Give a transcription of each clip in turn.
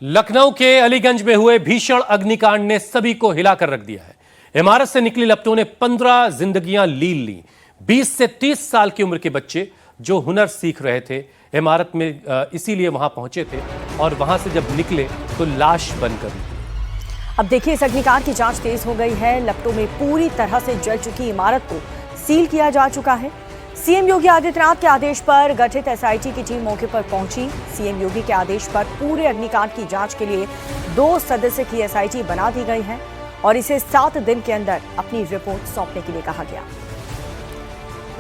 लखनऊ के अलीगंज में हुए भीषण अग्निकांड ने सभी को हिलाकर रख दिया है। इमारत से निकली लपटों ने 15 जिंदगियां लील ली। 20 से 30 साल की उम्र के बच्चे जो हुनर सीख रहे थे इमारत में इसीलिए वहां पहुंचे थे और वहां से जब निकले तो लाश बनकर निकली। अब देखिए, इस अग्निकांड की जांच तेज हो गई है। लपटों में पूरी तरह से जल चुकी इमारत को सील किया जा चुका है। सीएम योगी आदित्यनाथ के आदेश पर गठित एसआईटी की टीम मौके पर पहुंची। सीएम योगी के आदेश पर पूरे अग्निकांड की जांच के लिए 2 सदस्य की एसआईटी बना दी गई है और इसे 7 दिन के अंदर अपनी रिपोर्ट सौंपने के लिए कहा गया।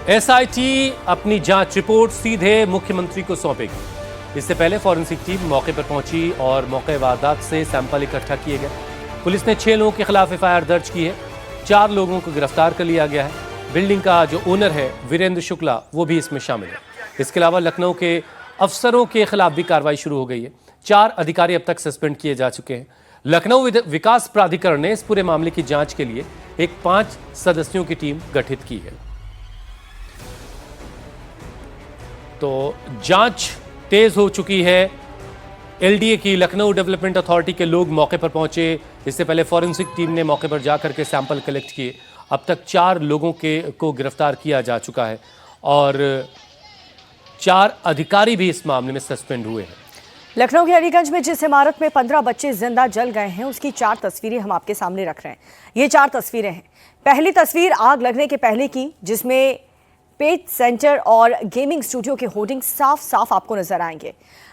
एसआईटी अपनी जांच रिपोर्ट सीधे मुख्यमंत्री को सौंपेगी। इससे पहले फॉरेंसिक टीम मौके पर पहुंची और मौके वारदात से सैंपल इकट्ठा किए गए। पुलिस ने 6 लोगों के खिलाफ एफआईआर दर्ज की है। 4 लोगों को गिरफ्तार कर लिया गया है। बिल्डिंग का जो ओनर है वीरेंद्र शुक्ला, वो भी इसमें शामिल है। इसके अलावा लखनऊ के अफसरों के खिलाफ भी कार्रवाई शुरू हो गई है। 4 अधिकारी अब तक सस्पेंड किए जा चुके हैं। लखनऊ विकास प्राधिकरण ने इस पूरे मामले की जांच के लिए एक 5 सदस्यों की टीम गठित की है। तो जांच तेज हो चुकी है। एलडीए की लखनऊ डेवलपमेंट अथॉरिटी के लोग मौके पर पहुंचे। इससे पहले फॉरेंसिक टीम ने मौके पर जाकर के सैंपल कलेक्ट किए। अब तक 4 लोगों को गिरफ्तार किया जा चुका है और 4 अधिकारी भी इस मामले में सस्पेंड हुए हैं। लखनऊ के अलीगंज में जिस इमारत में 15 बच्चे जिंदा जल गए हैं, उसकी 4 तस्वीरें हम आपके सामने रख रहे हैं। ये 4 तस्वीरें हैं। पहली तस्वीर आग लगने के पहले की, जिसमें पेट सेंटर और गेमिंग स्टूडियो के होर्डिंग साफ साफ आपको नजर आएंगे।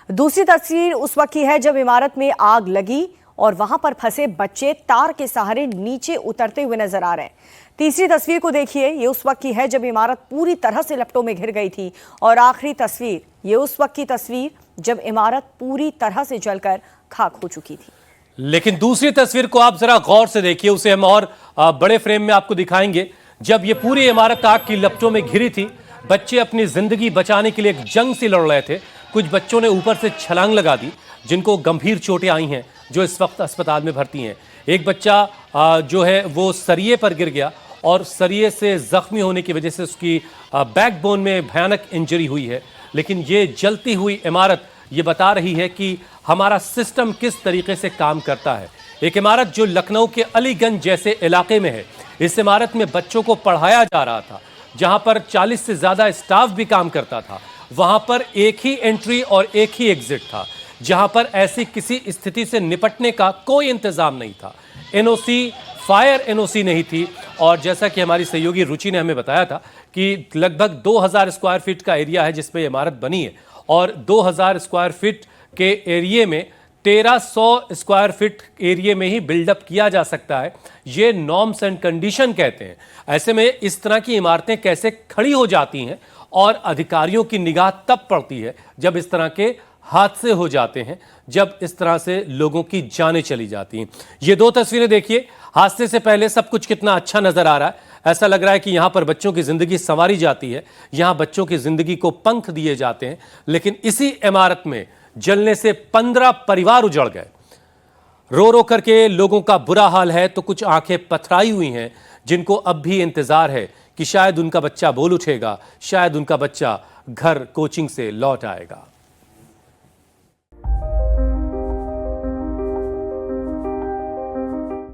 दूसरी तस्वीर उस वक्त की है जब इमारत में आग लगी और वहां पर फंसे बच्चे तार के सहारे नीचे उतरते हुए नजर आ रहे हैं। तीसरी तस्वीर को देखिए, ये उस वक्त की है जब इमारत पूरी तरह से लपटों में घिर गई थी। और आखिरी तस्वीर, ये उस वक्त की तस्वीर जब इमारत पूरी तरह से जलकर खाक हो चुकी थी। लेकिन दूसरी तस्वीर को आप जरा गौर से देखिए, उसे हम और बड़े फ्रेम में आपको दिखाएंगे। जब ये पूरी इमारत आग की लपटों में घिरी थी, बच्चे अपनी जिंदगी बचाने के लिए एक जंग से लड़ रहे थे। कुछ बच्चों ने ऊपर से छलांग लगा दी, जिनको गंभीर चोटें आई हैं, जो इस वक्त अस्पताल में भर्ती हैं। एक बच्चा जो है वो सरिये पर गिर गया और सरिये से जख्मी होने की वजह से उसकी बैकबोन में भयानक इंजरी हुई है। लेकिन ये जलती हुई इमारत ये बता रही है कि हमारा सिस्टम किस तरीके से काम करता है। एक इमारत जो लखनऊ के अलीगंज जैसे इलाके में है, इस इमारत में बच्चों को पढ़ाया जा रहा था, जहां पर 40 से ज़्यादा स्टाफ भी काम करता था। वहां पर एक ही एंट्री और एक ही एग्जिट था, जहां पर ऐसी किसी स्थिति से निपटने का कोई इंतजाम नहीं था। एनओसी, फायर एनओसी नहीं थी। और जैसा कि हमारी सहयोगी रुचि ने हमें बताया था कि लगभग 2000 स्क्वायर फीट का एरिया है जिस पे इमारत बनी है और 2000 स्क्वायर फीट के एरिए में 1300 स्क्वायर फीट एरिए में ही बिल्डअप किया जा सकता है। ये नॉर्म्स एंड कंडीशन कहते हैं। ऐसे में इस तरह की इमारतें कैसे खड़ी हो जाती हैं और अधिकारियों की निगाह तब पड़ती है जब इस तरह के हादसे हो जाते हैं, जब इस तरह से लोगों की जानें चली जाती हैं। ये 2 तस्वीरें देखिए। हादसे से पहले सब कुछ कितना अच्छा नजर आ रहा है। ऐसा लग रहा है कि यहां पर बच्चों की जिंदगी संवारी जाती है, यहां बच्चों की जिंदगी को पंख दिए जाते हैं। लेकिन इसी इमारत में जलने से 15 परिवार उजड़ गए। रो रो करके लोगों का बुरा हाल है, तो कुछ आंखें पथराई हुई हैं, जिनको अब भी इंतजार है कि शायद उनका बच्चा बोल उठेगा, शायद उनका बच्चा घर कोचिंग से लौट आएगा।